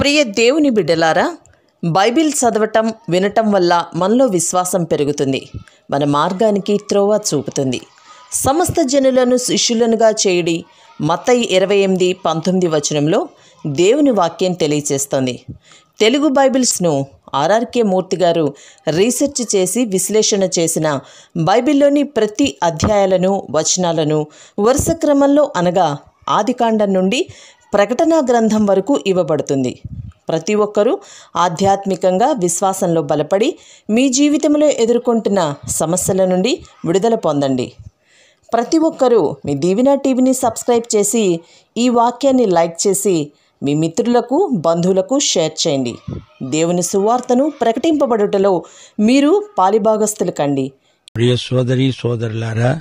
ప్రియ దేవుని బిడ్డలారా, బైబిల్ చదవటం వినటం వల్ల మనలో విశ్వాసం పెరుగుతుంది. మన మార్గానికి త్రోవ చూపుతుంది. సమస్త జనులను శిష్యులనుగా చేయుడి మత్తయి 28:19 వచనంలో దేవుని వాక్యం తెలియచేస్తోంది. తెలుగు బైబిల్స్ను ఆర్ఆర్కే మూర్తి గారు రీసెర్చ్ చేసి విశ్లేషణ చేసిన బైబిల్లోని ప్రతి అధ్యాయాలను వచనాలను వరుస క్రమంలో అనగా ఆదికాండం నుండి ప్రకటనా గ్రంథం వరకు ఇవ్వబడుతుంది. ప్రతి ఒక్కరూ ఆధ్యాత్మికంగా విశ్వాసంలో బలపడి మీ జీవితంలో ఎదుర్కొంటున్న సమస్యల నుండి విడుదల పొందండి. ప్రతి ఒక్కరూ మీ దీవెన టీవీని సబ్స్క్రైబ్ చేసి ఈ వాక్యాన్ని లైక్ చేసి మీ మిత్రులకు బంధువులకు షేర్ చేయండి. దేవుని సువార్తను ప్రకటింపబడుటలో మీరు పాలిభాగస్తులు కండి. ప్రియ సోదరి సోదరులారా,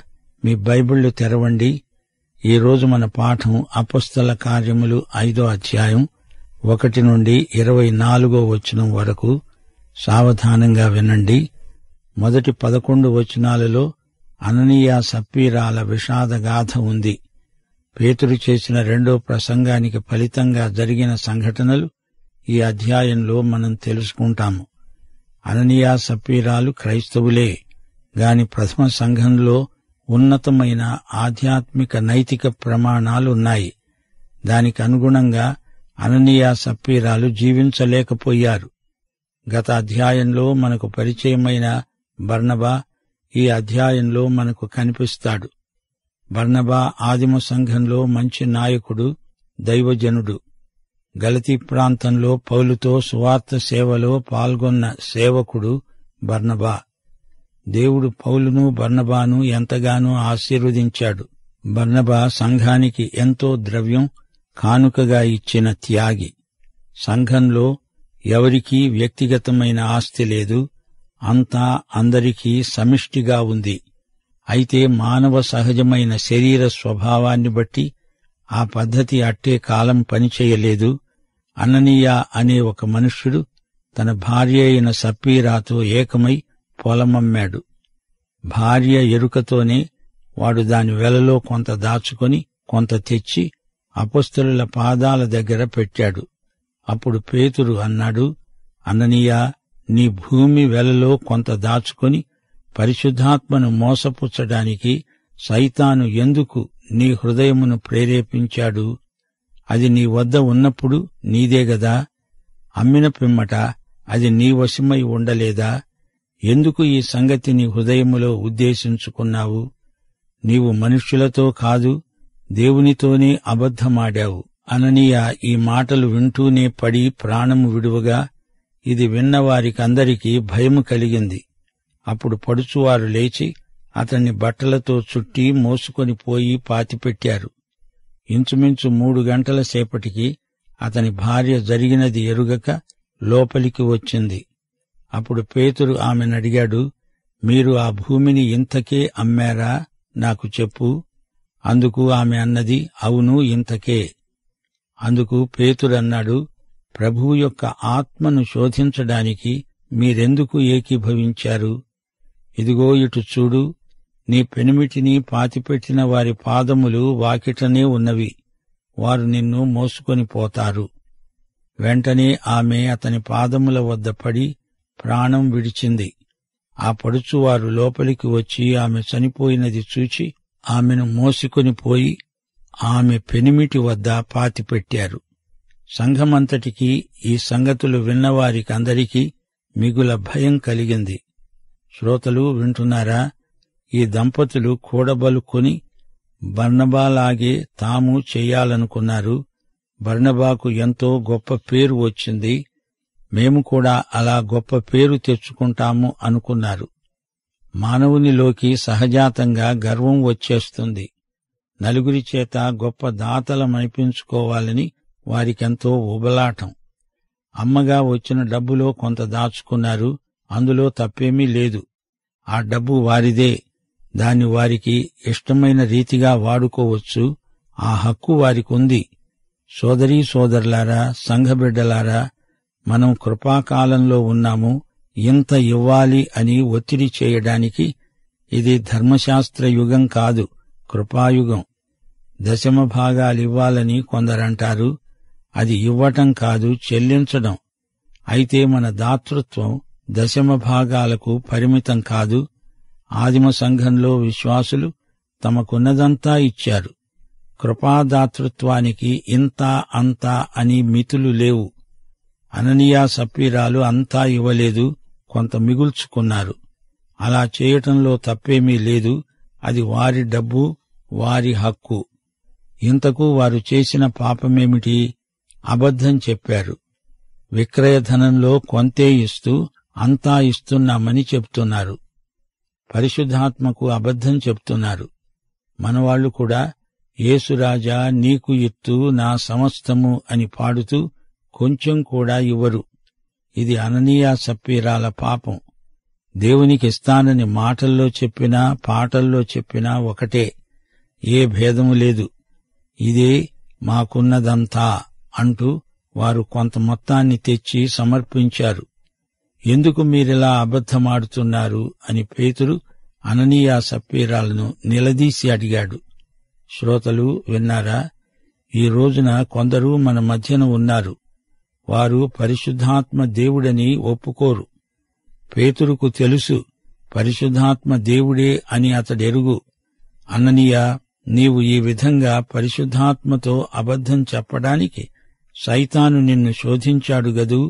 మీ బైబిళ్లు తెరవండి. ఈరోజు మన పాఠం అపొస్తల కార్యములు 5వ అధ్యాయం 1 నుండి 24వ వచనం వరకు. సావధానంగా వినండి. మొదటి 11 వచనాలలో అననీయ సప్పీరాల విషాదగాథ ఉంది. పేతురు చేసిన రెండో ప్రసంగానికి ఫలితంగా జరిగిన సంఘటనలు ఈ అధ్యాయంలో మనం తెలుసుకుంటాము. అననీయ సప్పీరాలు క్రైస్తవులే గాని ప్రథమ సంఘంలో ఉన్నతమైన ఆధ్యాత్మిక నైతిక ప్రమాణాలున్నాయి. దానికి అనుగుణంగా అననీయ సప్పీరాలు జీవించలేకపోయారు. గత అధ్యాయంలో మనకు పరిచయమైన బర్నబా ఈ అధ్యాయంలో మనకు కనిపిస్తాడు. బర్నబా ఆదిమ సంఘంలో మంచి నాయకుడు, దైవజనుడు. గలతీ ప్రాంతంలో పౌలుతో సువార్త సేవలో పాల్గొన్న సేవకుడు బర్నబా. దేవుడు పౌలును బర్నబాను ఎంతగానో ఆశీర్వదించాడు. బర్నబా సంఘానికి ఎంతో ద్రవ్యం కానుకగా ఇచ్చిన త్యాగి. సంఘంలో ఎవరికీ వ్యక్తిగతమైన ఆస్తి లేదు, అంతా అందరికీ సమిష్టిగా ఉంది. అయితే మానవ సహజమైన శరీర స్వభావాన్ని బట్టి ఆ పద్ధతి అట్టే కాలం పనిచేయలేదు. అననీయ అనే ఒక మనుష్యుడు తన భార్య అయిన సప్పీరాతో ఏకమై పొలమమ్మాడు. భార్య ఎరుకతోనే వాడు దాని వెలలో కొంత దాచుకొని కొంత తెచ్చి అపొస్తలుల పాదాల దగ్గర పెట్టాడు. అప్పుడు పేతురు అన్నాడు, అననీయ, నీ భూమి వెలలో కొంత దాచుకొని పరిశుద్ధాత్మను మోసపుచ్చడానికి సైతాను ఎందుకు నీ హృదయమును ప్రేరేపించాడు? అది నీ వద్ద ఉన్నప్పుడు నీదే గదా. అమ్మిన పిమ్మట అది నీ వశమై ఉండలేదా? ఎందుకు ఈ సంగతి నీ హృదయములో ఉద్దేశించుకున్నావు? నీవు మనుష్యులతో కాదు, దేవునితోనే అబద్ధమాడావు. అననీయ ఈ మాటలు వింటూనే పడి ప్రాణము విడువగా ఇది విన్నవారికందరికీ భయము కలిగింది. అప్పుడు పడుచువారు లేచి అతన్ని బట్టలతో చుట్టి మోసుకొని పోయి పాతిపెట్టారు. ఇంచుమించు 3 గంటల సేపటికి అతని భార్య జరిగినది ఎరుగక లోపలికి వచ్చింది. అప్పుడు పేతురు ఆమెనడిగాడు, మీరు ఆ భూమిని ఇంతకే అమ్మారా? నాకు చెప్పు. అందుకు ఆమె అన్నది, అవును, ఇంతకే. అందుకు పేతురన్నాడు, ప్రభువు యొక్క ఆత్మను శోధించడానికి మీరెందుకు ఏకీభవించారు? ఇదిగో ఇటు చూడు, నీ పెనిమిటిని పాతిపెట్టిన వారి పాదములు వాకిటనే ఉన్నవి. వారు నిన్ను మోసుకొని పోతారు. వెంటనే ఆమె అతని పాదముల వద్ద పడి ప్రాణం విడిచింది. ఆ పడుచువారు లోపలికి వచ్చి ఆమె చనిపోయినది చూచి ఆమెను మోసుకొని పోయి ఆమె పెనిమిటి వద్ద పాతిపెట్టారు. సంఘమంతటికీ ఈ సంగతులు విన్నవారికందరికీ మిగుల భయం కలిగింది. శ్రోతలు వింటున్నారా? ఈ దంపతులు కూడబలుకొని బర్నబాలాగే తాము చెయ్యాలనుకున్నారు. బర్నబాకు ఎంతో గొప్ప పేరు వచ్చింది. మేము కూడా అలా గొప్ప పేరు తెచ్చుకుంటాము అనుకున్నారు. మానవునిలోకి సహజాతంగా గర్వం వచ్చేస్తుంది. నలుగురి చేత గొప్ప దాతలమనిపించుకోవాలని వారికెంతో ఉబలాటం. అమ్మగా వచ్చిన డబ్బులో కొంత దాచుకున్నారు. అందులో తప్పేమీ లేదు. ఆ డబ్బు వారిదే. దాన్ని వారికి ఇష్టమైన రీతిగా వాడుకోవచ్చు. ఆ హక్కు వారికుంది. సోదరీ సోదరులారా, సంఘబిడ్డలారా, మనం కృపాకాలంలో ఉన్నాము. ఇంత ఇవ్వాలి అని ఒత్తిడి చేయడానికి ఇది ధర్మశాస్త్ర యుగం కాదు, కృపాయుగం. 10% భాగాలివ్వాలని కొందరంటారు. అది ఇవ్వటం కాదు, చెల్లించడం. అయితే మన దాతృత్వం దశమ భాగాలకు పరిమితం కాదు. ఆదిమ సంఘంలో విశ్వాసులు తమకున్నదంతా ఇచ్చారు. కృపాదాతృత్వానికి ఇంత అంతా అని మితులు లేవు. అననీయ సప్పీరాలు అంతా ఇవ్వలేదు, కొంత మిగుల్చుకున్నారు. అలా చేయటంలో తప్పేమీ లేదు. అది వారి డబ్బు, వారి హక్కు. ఇంతకు వారు చేసిన పాపమేమిటి? అబద్ధం చెప్పారు. విక్రయధనంలో కొంతే ఇస్తూ అంతా ఇస్తున్నామని చెప్తున్నారు. పరిశుద్ధాత్మకు అబద్ధం చెప్తున్నారు. మనవాళ్లు కూడా యేసురాజా నీకు ఇత్తు నా సమస్తము అని పాడుతూ కొంచెం కూడా ఇవ్వరు. ఇది అననీయ సప్పీరాల పాపం. దేవునికిస్తానని మాటల్లో చెప్పినా పాటల్లో చెప్పినా ఒకటే, ఏ భేదము లేదు. ఇదే మాకున్నదంతా అంటూ వారు కొంత మొత్తాన్ని తెచ్చి సమర్పించారు. ఎందుకు మీరిలా అబద్ధమాడుతున్నారు అని పేతురు అననీయ సప్పీరాలను నిలదీసి అడిగాడు. శ్రోతలు విన్నారా? ఈ రోజున కొందరు మన మధ్యన ఉన్నారు. వారు పరిశుద్ధాత్మ దేవుడని ఒప్పుకోరు. పేతురుకు తెలుసు పరిశుద్ధాత్మ దేవుడే అని అతడెరుగు. అననీయ, నీవు ఈ విధంగా పరిశుద్ధాత్మతో అబద్ధం చెప్పడానికి సైతాను నిన్ను శోధించాడు గదూ.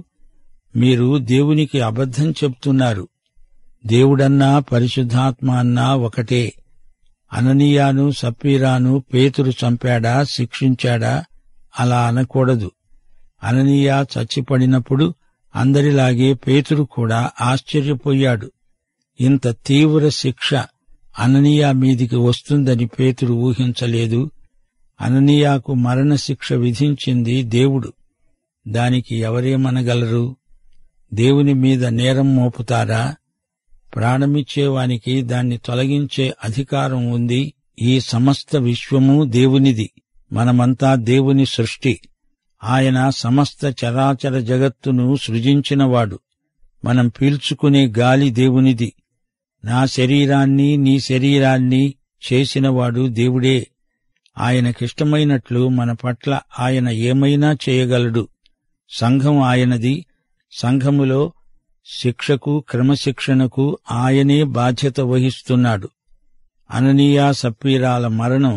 మీరు దేవునికి అబద్ధం చెప్తున్నారు. దేవుడన్నా పరిశుద్ధాత్మ అన్నా ఒకటే. అననీయాను సప్పీరాను పేతురు చంపాడా, శిక్షించాడా? అలా అనకూడదు. అననీయ చచ్చిపడినప్పుడు అందరిలాగే పేతురు కూడా ఆశ్చర్యపోయాడు. ఇంత తీవ్ర శిక్ష అననీయ మీదికి వస్తుందని పేతురు ఊహించలేదు. అననీయాకు మరణశిక్ష విధించింది దేవుడు. దానికి ఎవరేమనగలరు? దేవుని మీద నేరం మోపుతారా? ప్రాణమిచ్చేవానికి దాన్ని తొలగించే అధికారం ఉంది. ఈ సమస్త విశ్వము దేవునిది. మనమంతా దేవుని సృష్టి. ఆయన సమస్త చరాచర జగత్తును సృజించినవాడు. మనం పీల్చుకునే గాలి దేవునిది. నా శరీరాన్ని నీ శరీరాన్ని చేసినవాడు దేవుడే. ఆయనకిష్టమైనట్లు మన పట్ల ఆయన ఏమైనా చేయగలడు. సంఘం ఆయనది. సంఘములో శిక్షకు, క్రమశిక్షణకు ఆయనే బాధ్యత వహిస్తున్నాడు. అననీయ సప్పీరాల మరణం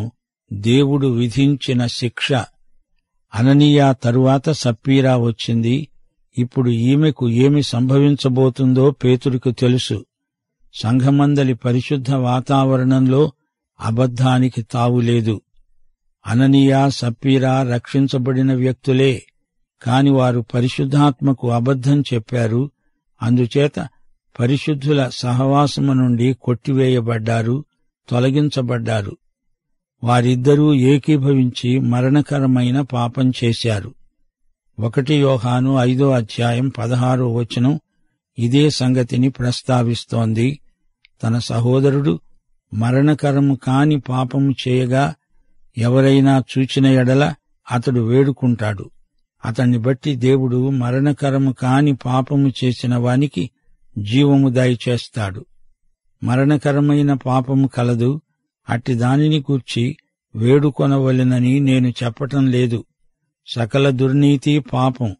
దేవుడు విధించిన శిక్ష. అననీయ తరువాత సప్పీరా వచ్చింది. ఇప్పుడు ఈమెకు ఏమి సంభవించబోతుందో పేతురుకు తెలుసు. సంఘమందలి పరిశుద్ధ వాతావరణంలో అబద్ధానికి తావులేదు. అననీయ సప్పీరా రక్షించబడిన వ్యక్తులే, కాని వారు పరిశుద్ధాత్మకు అబద్ధం చెప్పారు. అందుచేత పరిశుద్ధుల సహవాసము నుండి కొట్టివేయబడ్డారు, తొలగించబడ్డారు. వారిద్దరూ ఏకీభవించి మరణకరమైన పాపం చేశారు. 1 యోహాను 5:16 ఇదే సంగతిని ప్రస్తావిస్తోంది. తన సహోదరుడు మరణకరము కాని పాపము చేయగా ఎవరైనా చూచిన ఎడల అతడు వేడుకుంటాడు. అతన్ని బట్టి దేవుడు మరణకరము కాని పాపము చేసిన వానికి జీవము దయచేస్తాడు. మరణకరమైన పాపము కలదు. అట్టి దానిని గూర్చి వేడుకొనవలెనని నేను చెప్పటం లేదు. సకల దుర్నీతి పాపం.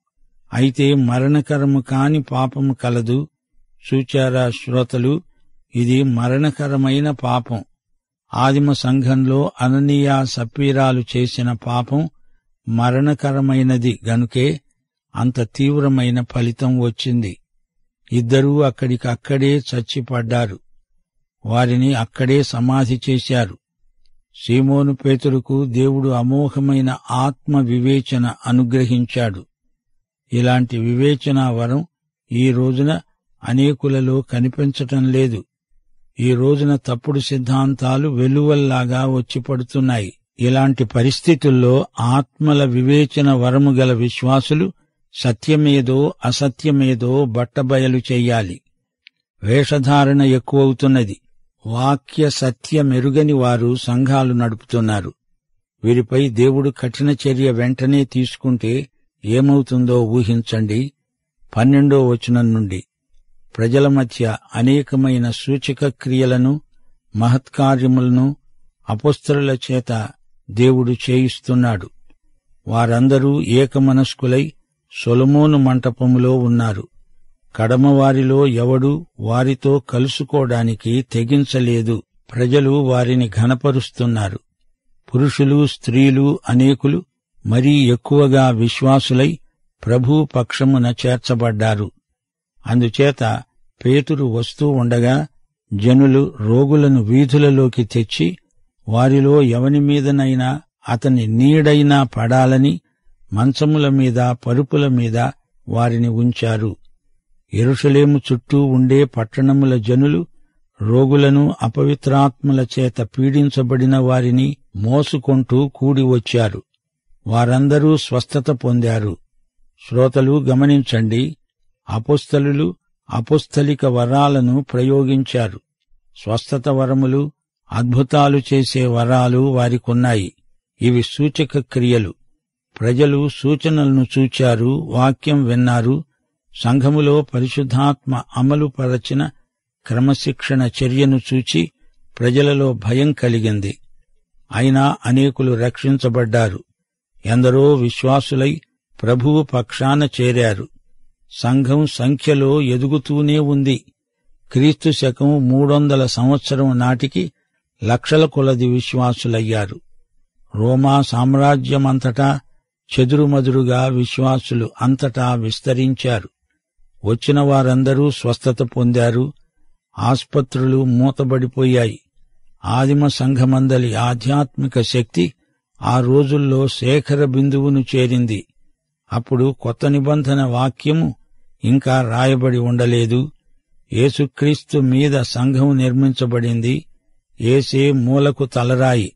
అయితే మరణకరము కాని పాపము కలదు. చూచారా శ్రోతలు, ఇది మరణకరమైన పాపం. ఆదిమ సంఘంలో అననీయ సప్పీరాలు చేసిన పాపం మరణకరమైనది గనుకే అంత తీవ్రమైన ఫలితం వచ్చింది. ఇద్దరూ అక్కడికక్కడే చచ్చిపడ్డారు. వారిని అక్కడే సమాధి చేశారు. సీమోను పేతురుకు దేవుడు అమోఘమైన ఆత్మ వివేచన అనుగ్రహించాడు. ఇలాంటి వివేచనా వరం ఈ రోజున అనేకులలో కనిపించటం లేదు. ఈ రోజున తప్పుడు సిద్ధాంతాలు వెలువల్లాగా వచ్చిపడుతున్నాయి. ఇలాంటి పరిస్థితుల్లో ఆత్మల వివేచన వరము గల విశ్వాసులు సత్యమేదో అసత్యమేదో బట్టబయలు చెయ్యాలి. వేషధారణ ఎక్కువవుతున్నది. వాక్య సత్యమెరుగని వారు సంఘాలు నడుపుతున్నారు. వీరిపై దేవుడు కఠిన చర్య వెంటనే తీసుకుంటే ఏమవుతుందో ఊహించండి. 12 నుండి ప్రజల మధ్య అనేకమైన సూచక క్రియలను, మహత్కార్యములను అపొస్తలుల చేత దేవుడు చేయిస్తున్నాడు. వారందరూ ఏకమనస్కులై సొలొమోను మంటపములో ఉన్నారు. కడమవారిలో ఎవడూ వారితో కలుసుకోవడానికి తెగించలేదు. ప్రజలు వారిని ఘనపరుస్తున్నారు. పురుషులు, స్త్రీలు అనేకులు మరీ ఎక్కువగా విశ్వాసులై ప్రభువు పక్షమున చేర్చబడ్డారు. అందుచేత పేతురు వస్తూ ఉండగా జనులు రోగులను వీధులలోకి తెచ్చి వారిలో ఎవని మీదనైనా అతని నీడైనా పడాలని మంచముల మీద, పరుపుల మీద వారిని ఉంచారు. యెరూషలేము చుట్టూ ఉండే పట్టణముల జనులు రోగులను, అపవిత్రాత్మల చేత పీడించబడిన వారిని మోసుకొంటూ కూడి వచ్చారు. వారందరూ స్వస్థత పొందారు. శ్రోతలు గమనించండి, అపొస్తలులు అపొస్తలిక వరాలను ప్రయోగించారు. స్వస్థత వరములు, అద్భుతాలు చేసే వరాలు వారికున్నాయి. ఇవి సూచక క్రియలు. ప్రజలు సూచనలను చూచారు, వాక్యం విన్నారు. సంఘములో పరిశుద్ధాత్మ అమలుపరచిన క్రమశిక్షణ చర్యను చూచి ప్రజలలో భయం కలిగింది. అయినా అనేకులు రక్షించబడ్డారు. ఎందరో విశ్వాసులై ప్రభువు పక్షాన చేరారు. సంఘం సంఖ్యలో ఎదుగుతూనే ఉంది. క్రీస్తు శకం 300 సంవత్సరం నాటికి లక్షల కొలది విశ్వాసులయ్యారు. రోమా సామ్రాజ్యమంతటా చెదురుమదురుగా విశ్వాసులు అంతటా విస్తరించారు. వచ్చిన వారందరూ స్వస్థత పొందారు. ఆస్పత్రులు మూతబడిపోయాయి. ఆదిమ సంఘమందలి ఆధ్యాత్మిక శక్తి ఆ రోజుల్లో శేఖర బిందువును చేరింది. అప్పుడు కొత్త నిబంధన వాక్యము ఇంకా రాయబడి ఉండలేదు. యేసుక్రీస్తు మీద సంఘం నిర్మించబడింది. యేసే మూలకు తలరాయి.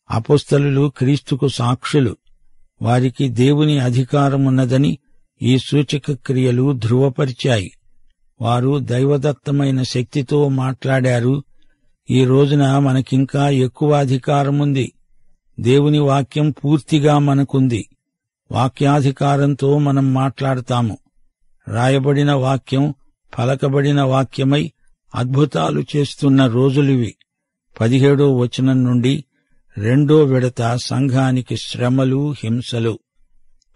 అపొస్తలులు క్రీస్తుకు సాక్షులు. వారికి దేవుని అధికారమున్నదని ఈ సూచక క్రియలు ధృవపరిచాయి. వారు దైవదత్తమైన శక్తితో మాట్లాడారు. ఈ రోజున మనకింకా ఎక్కువ అధికారముంది. దేవుని వాక్యం పూర్తిగా మనకుంది. వాక్యాధికారంతో మనం మాట్లాడతాము. రాయబడిన వాక్యం పలకబడిన వాక్యమై అద్భుతాలు చేస్తున్న రోజులివి. 17వ వచనం నుండి 2వ విడత సంఘానికి శ్రమలు, హింసలు.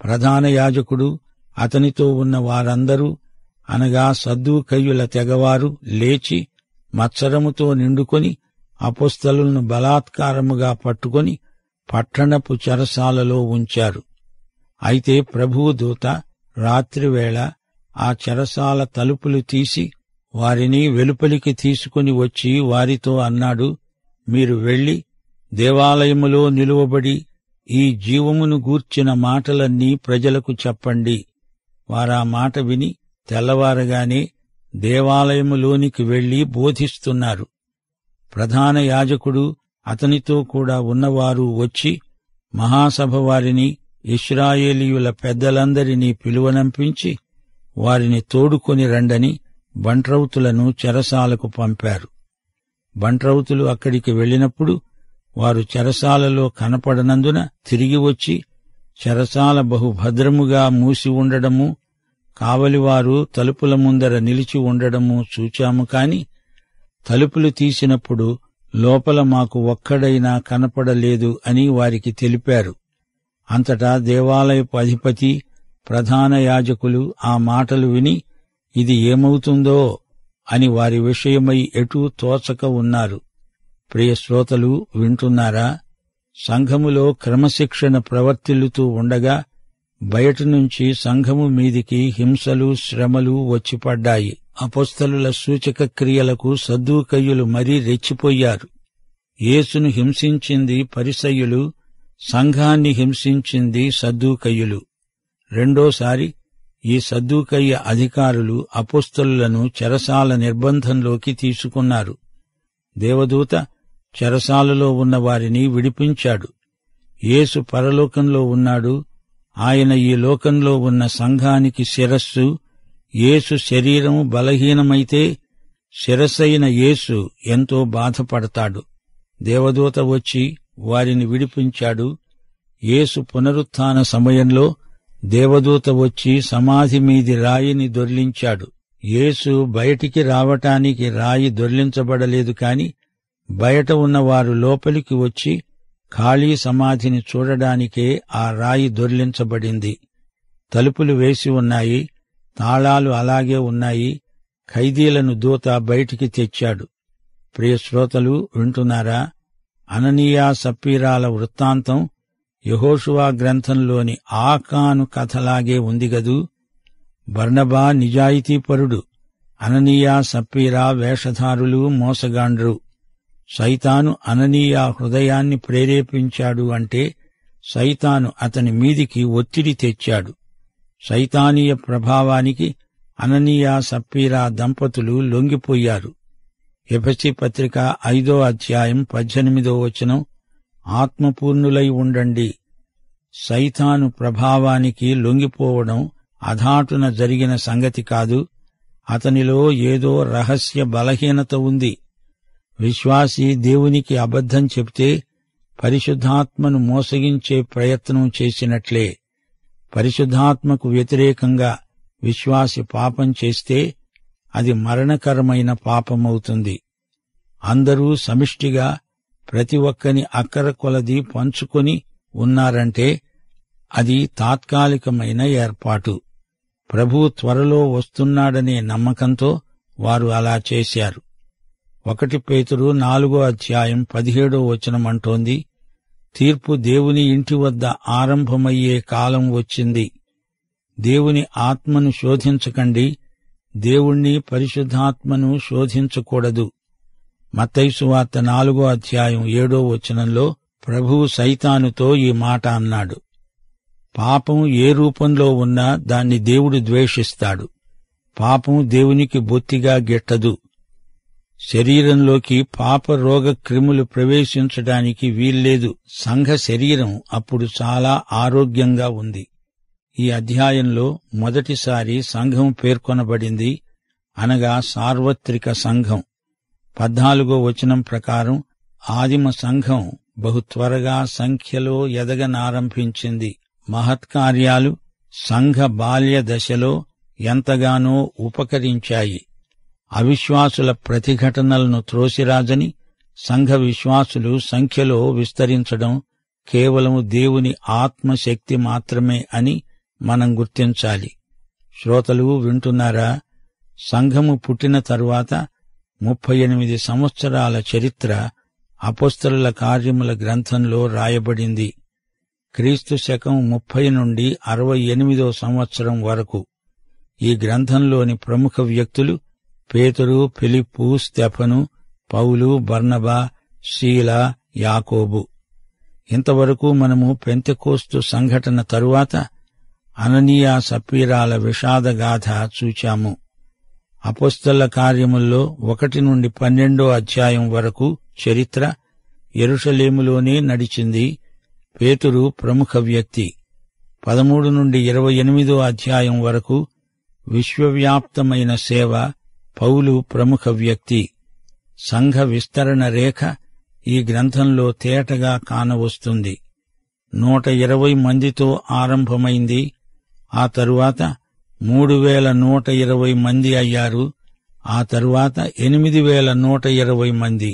ప్రధాన యాజకుడు, అతనితో ఉన్న వారందరూ అనగా సద్దూకయ్యుల తెగవారు లేచి మత్సరముతో నిండుకొని అపొస్తలులను బలాత్కారముగా పట్టుకొని పట్టణపు చెరసాలలో ఉంచారు. అయితే ప్రభువు దూత రాత్రివేళ ఆ చెరసాల తలుపులు తీసి వారిని వెలుపలికి తీసుకుని వచ్చి వారితో అన్నాడు, మీరు వెళ్లి దేవాలయములో నిలువబడి ఈ జీవమును గూర్చిన మాటలన్నీ ప్రజలకు చెప్పండి. వారా మాట విని తెల్లవారగానే దేవాలయములోనికి వెళ్లి బోధిస్తున్నారు. ప్రధాన యాజకుడు, అతనితో కూడా ఉన్నవారు వచ్చి మహాసభ వారిని, ఇశ్రాయేలీయుల పెద్దలందరినీ పిలువనంపించి వారిని తోడుకొని రండని బంట్రౌతులను చెరసాలకు పంపారు. బంట్రౌతులు అక్కడికి వెళ్లినప్పుడు వారు చెరసాలలో కనపడనందున తిరిగి వచ్చి చెరసాల బహుభద్రముగా మూసి ఉండడము, కావలివారు తలుపుల ముందర నిలిచి ఉండడము చూచాము కాని తలుపులు తీసినప్పుడు లోపల మాకు ఒక్కడైనా కనపడలేదు అని వారికి తెలిపారు. అంతటా దేవాలయపు అధిపతి, ప్రధాన యాజకులు ఆ మాటలు విని ఇది ఏమవుతుందో అని వారి విషయమై ఎటూ తోచక ఉన్నారు. ప్రియ శ్రోతలు, వింటున్నారా? సంఘములో క్రమశిక్షణ ప్రవర్తిల్లుతూ ఉండగా బయట నుంచి సంఘము మీదికి హింసలు, శ్రమలు వచ్చిపడ్డాయి. అపొస్తలుల సూచక క్రియలకు సద్దూకయ్యులు మరీ రెచ్చిపోయారు. యేసును హింసించింది పరిసయ్యులు, సంఘాన్ని హింసించింది సద్దూకయ్యులు. రెండోసారి ఈ సద్దూకయ్య అధికారులు అపొస్తలులను చెరసాల నిర్బంధంలోకి తీసుకున్నారు. దేవదూత చెరసాలలో ఉన్న వారిని విడిపించాడు. యేసు పరలోకంలో ఉన్నాడు. ఆయన ఈ లోకంలో ఉన్న సంఘానికి శిరస్సు. యేసు శరీరం బలహీనమైతే శిరస్సైన యేసు ఎంతో బాధపడతాడు. దేవదూత వచ్చి వారిని విడిపించాడు. యేసు పునరుత్థాన సమయంలో దేవదూత వచ్చి సమాధి మీది రాయిని దొర్లించాడు. యేసు బయటికి రావటానికి రాయి దొర్లించబడలేదు కాని బయట ఉన్నవారు లోపలికి వచ్చి ఖాళీ సమాధిని చూడడానికే ఆ రాయి దొర్లించబడింది. తలుపులు వేసి ఉన్నాయి, తాళాలు అలాగే ఉన్నాయి. ఖైదీలను దూత బయటికి తెచ్చాడు. ప్రియ శ్రోతలు వింటున్నారా? అననీయ సప్పీరాల వృత్తాంతం యెహోషువ గ్రంథంలోని ఆకాను కథలాగే ఉంది గదూ. బర్నబా నిజాయితీపరుడు, అననీయ సప్పీరా వేషధారులు, మోసగాండ్రు. సైతాను అననీయ హృదయాన్ని ప్రేరేపించాడు అంటే సైతాను అతని మీదికి ఒత్తిడి తెచ్చాడు. సైతానీయ ప్రభావానికి అననీయ సప్పీరా దంపతులు లొంగిపోయారు. ఎఫెసీ పత్రిక 5వ అధ్యాయం 18వ వచనం, ఆత్మపూర్ణులై ఉండండి. సైతాను ప్రభావానికి లొంగిపోవడం అధాటున జరిగిన సంగతి కాదు. అతనిలో ఏదో రహస్య బలహీనత ఉంది. విశ్వాసి దేవునికి అబద్ధం చెబితే పరిశుద్ధాత్మను మోసగించే ప్రయత్నం చేసినట్లే. పరిశుద్ధాత్మకు వ్యతిరేకంగా విశ్వాసి పాపం చేస్తే అది మరణకరమైన పాపమవుతుంది. అందరూ సమిష్టిగా ప్రతి ఒక్కని అక్కర కొలది పంచుకొని ఉన్నారంటే అది తాత్కాలికమైన ఏర్పాటు. ప్రభువు త్వరలో వస్తున్నాడనే నమ్మకంతో వారు అలా చేశారు. 1 పేతురు 4వ అధ్యాయం 17వ వచనం అంటోంది, తీర్పు దేవుని ఇంటి వద్ద ఆరంభమయ్యే కాలం వచ్చింది. దేవుని ఆత్మను శోధించకండి, దేవుణ్ణి పరిశుద్ధాత్మను శోధించకూడదు. మత్తయి సువార్త 4వ అధ్యాయం 7వ వచనంలో ప్రభువు సైతానుతో ఈ మాట అన్నాడు. పాపం ఏ రూపంలో ఉన్నా దాన్ని దేవుడు ద్వేషిస్తాడు. పాపం దేవునికి బొత్తిగా గిట్టదు. శరీరంలోకి పాప రోగ క్రిములు ప్రవేశించడానికి వీల్లేదు. సంఘ శరీరం అప్పుడు చాలా ఆరోగ్యంగా ఉంది. ఈ అధ్యాయంలో మొదటిసారి సంఘం పేర్కొనబడింది, అనగా సార్వత్రిక సంఘం. 14వ వచనం ప్రకారం ఆదిమ సంఘం బహు త్వరగా సంఖ్యలో ఎదగనారంభించింది. మహత్కార్యాలు సంఘ బాల్య దశలో ఎంతగానో ఉపకరించాయి. అవిశ్వాసుల ప్రతిఘటనలను త్రోసిరాజని సంఘ విశ్వాసులు సంఖ్యలో విస్తరించడం కేవలం దేవుని ఆత్మశక్తి మాత్రమే అని మనం గుర్తించాలి. శ్రోతలు వింటున్నారా? సంఘము పుట్టిన తరువాత 38 సంవత్సరాల చరిత్ర అపొస్తలుల కార్యముల గ్రంథంలో రాయబడింది. క్రీస్తు శకం 30 నుండి 68వ సంవత్సరం వరకు. ఈ గ్రంథంలోని ప్రముఖ వ్యక్తులు పేతురు, ఫిలిప్పు, స్తెఫను, పౌలు, బర్నబా, శీలా, యాకోబు. ఇంతవరకు మనము పెంతెకోస్తు సంఘటన తరువాత అననీయ సప్పీరాల విషాదగాథ చూచాము. అపొస్తలుల కార్యముల్లో 1 నుండి 12వ అధ్యాయం వరకు చరిత్ర యెరూషలేములోనే నడిచింది. పేతురు ప్రముఖ వ్యక్తి. 13 నుండి 28వ అధ్యాయం వరకు విశ్వవ్యాప్తమైన సేవ. పౌలు ప్రముఖ వ్యక్తి. సంఘ విస్తరణ రేఖ ఈ గ్రంథంలో తేటగా కానవస్తుంది. 120 మందితో ఆరంభమైంది. ఆ తరువాత 3120 మంది అయ్యారు. ఆ తరువాత 8120 మంది.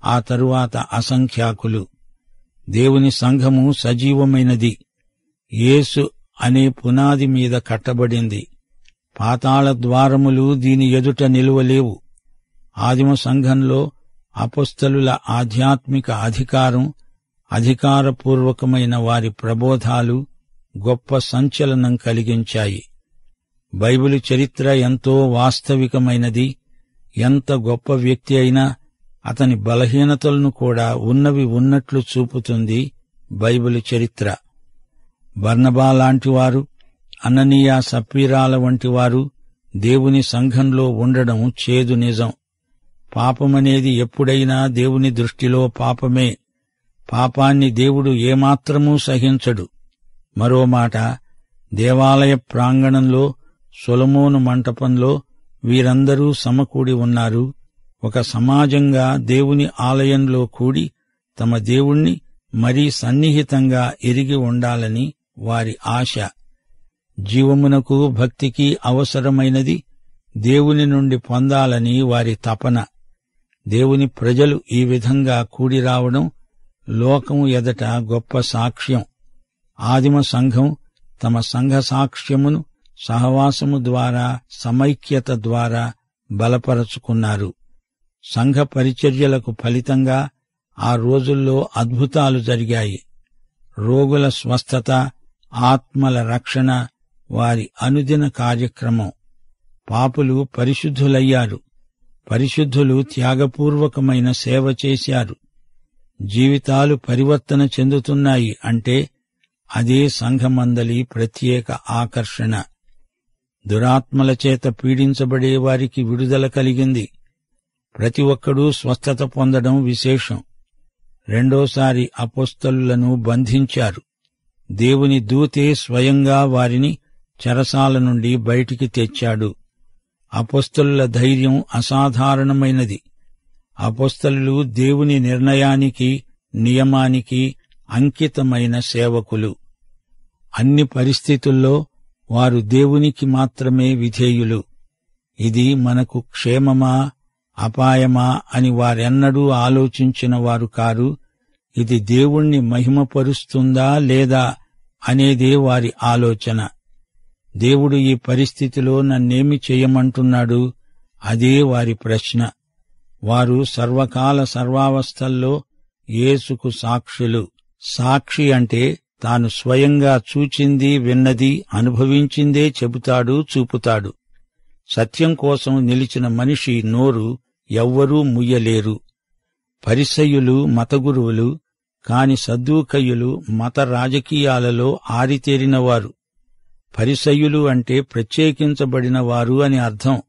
ఆ తరువాత అసంఖ్యాకులు. దేవుని సంఘము సజీవమైనది. యేసు అనే పునాది మీద కట్టబడింది. పాతాళ ద్వారములు దీని ఎదుట నిలువలేవు. ఆదిమ సంఘంలో అపొస్తలుల ఆధ్యాత్మిక అధికారం, అధికారపూర్వకమైన వారి ప్రబోధాలు గొప్ప సంచలనం కలిగించాయి. బైబిలు చరిత్ర ఎంతో వాస్తవికమైనది. ఎంత గొప్ప వ్యక్తి అయినా అతని బలహీనతలను కూడా ఉన్నవి ఉన్నట్లు చూపుతుంది బైబిలు చరిత్ర. బర్నబా లాంటివారు, అననీయ సప్పీరాల వంటివారు దేవుని సంఘంలో ఉండడం చేదు నిజం. పాపమనేది ఎప్పుడైనా దేవుని దృష్టిలో పాపమే. పాపాన్ని దేవుడు ఏమాత్రమూ సహించడు. మరో మాట, దేవాలయ ప్రాంగణంలో సొలొమోను మంటపంలో వీరందరూ సమకూడి ఉన్నారు. ఒక సమాజంగా దేవుని ఆలయంలో కూడి తమ దేవుణ్ణి మరీ సన్నిహితంగా ఎరిగి ఉండాలని వారి ఆశ. జీవమునకు భక్తికి అవసరమైనది దేవుని నుండి పొందాలని వారి తపన. దేవుని ప్రజలు ఈ విధంగా కూడి రావడం లోకం ఎదట గొప్ప సాక్ష్యం. ఆదిమ సంఘం తమ సంఘ సాక్ష్యమును సహవాసము ద్వారా, సమైక్యత ద్వారా బలపరచుకున్నారు. సంఘ పరిచర్యలకు ఫలితంగా ఆ రోజుల్లో అద్భుతాలు జరిగాయి. రోగుల స్వస్థత, ఆత్మల రక్షణ వారి అనుదిన కార్యక్రమం. పాపులు పరిశుద్ధులయ్యారు. పరిశుద్ధులు త్యాగపూర్వకమైన సేవ చేశారు. జీవితాలు పరివర్తన చెందుతున్నాయి అంటే అదే సంఘమందలి ప్రత్యేక ఆకర్షణ. దురాత్మల చేత పీడించబడే వారికి విడుదల కలిగింది. ప్రతి ఒక్కడూ స్వస్థత పొందడం విశేషం. రెండోసారి అపొస్తలులను బంధించారు. దేవుని దూతే స్వయంగా వారిని చెరసాల నుండి బయటికి తెచ్చాడు. అపొస్తలుల ధైర్యం అసాధారణమైనది. అపొస్తలులు దేవుని నిర్ణయానికి, నియమానికి అంకితమైన సేవకులు. అన్ని పరిస్థితుల్లో వారు దేవునికి మాత్రమే విధేయులు. ఇది మనకు క్షేమమా, అపాయమా అని వారెన్నడూ ఆలోచించిన వారు కారు. ఇది దేవుణ్ణి మహిమపరుస్తుందా లేదా అనేదే వారి ఆలోచన. దేవుడు ఈ పరిస్థితిలో నన్నేమి చెయ్యమంటున్నాడు? అదే వారి ప్రశ్న. వారు సర్వకాల సర్వావస్థల్లో యేసుకు సాక్షులు. సాక్షి అంటే తాను స్వయంగా చూచింది, విన్నది, అనుభవించిందే చెబుతాడు, చూపుతాడు. సత్యం కోసం నిలిచిన మనిషి నోరు ఎవ్వరూ ముయ్యలేరు. పరిసయ్యులు మతగురువులు, కాని సద్దూకయ్యులు మత రాజకీయాలలో ఆరితేరినవారు. పరిసయ్యులు అంటే ప్రత్యేకించబడిన వారు అని అర్థం.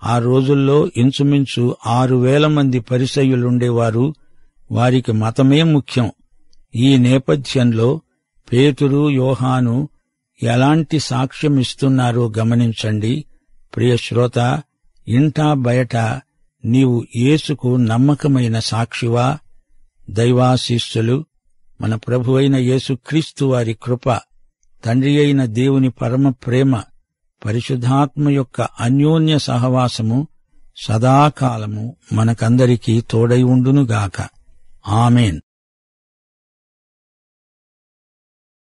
ఆ రోజుల్లో ఇంచుమించు 6,000 మంది పరిసయ్యులుండేవారు. వారికి మతమే ముఖ్యం. ఈ నేపథ్యంలో పేతురు, యోహాను ఎలాంటి సాక్ష్యమిస్తున్నారో గమనించండి. ప్రియ శ్రోత, ఇంటా బయట నీవు యేసుకు నమ్మకమైన సాక్షివా? దైవాశీస్సులు, మన ప్రభువైన యేసుక్రీస్తు వారి కృప, తండ్రి అయిన దేవుని పరమ ప్రేమ, పరిశుద్ధాత్మ యొక్క అన్యోన్య సహవాసము సదాకాలము మనకందరికీ తోడై ఉండునుగాక. ఆమేన్.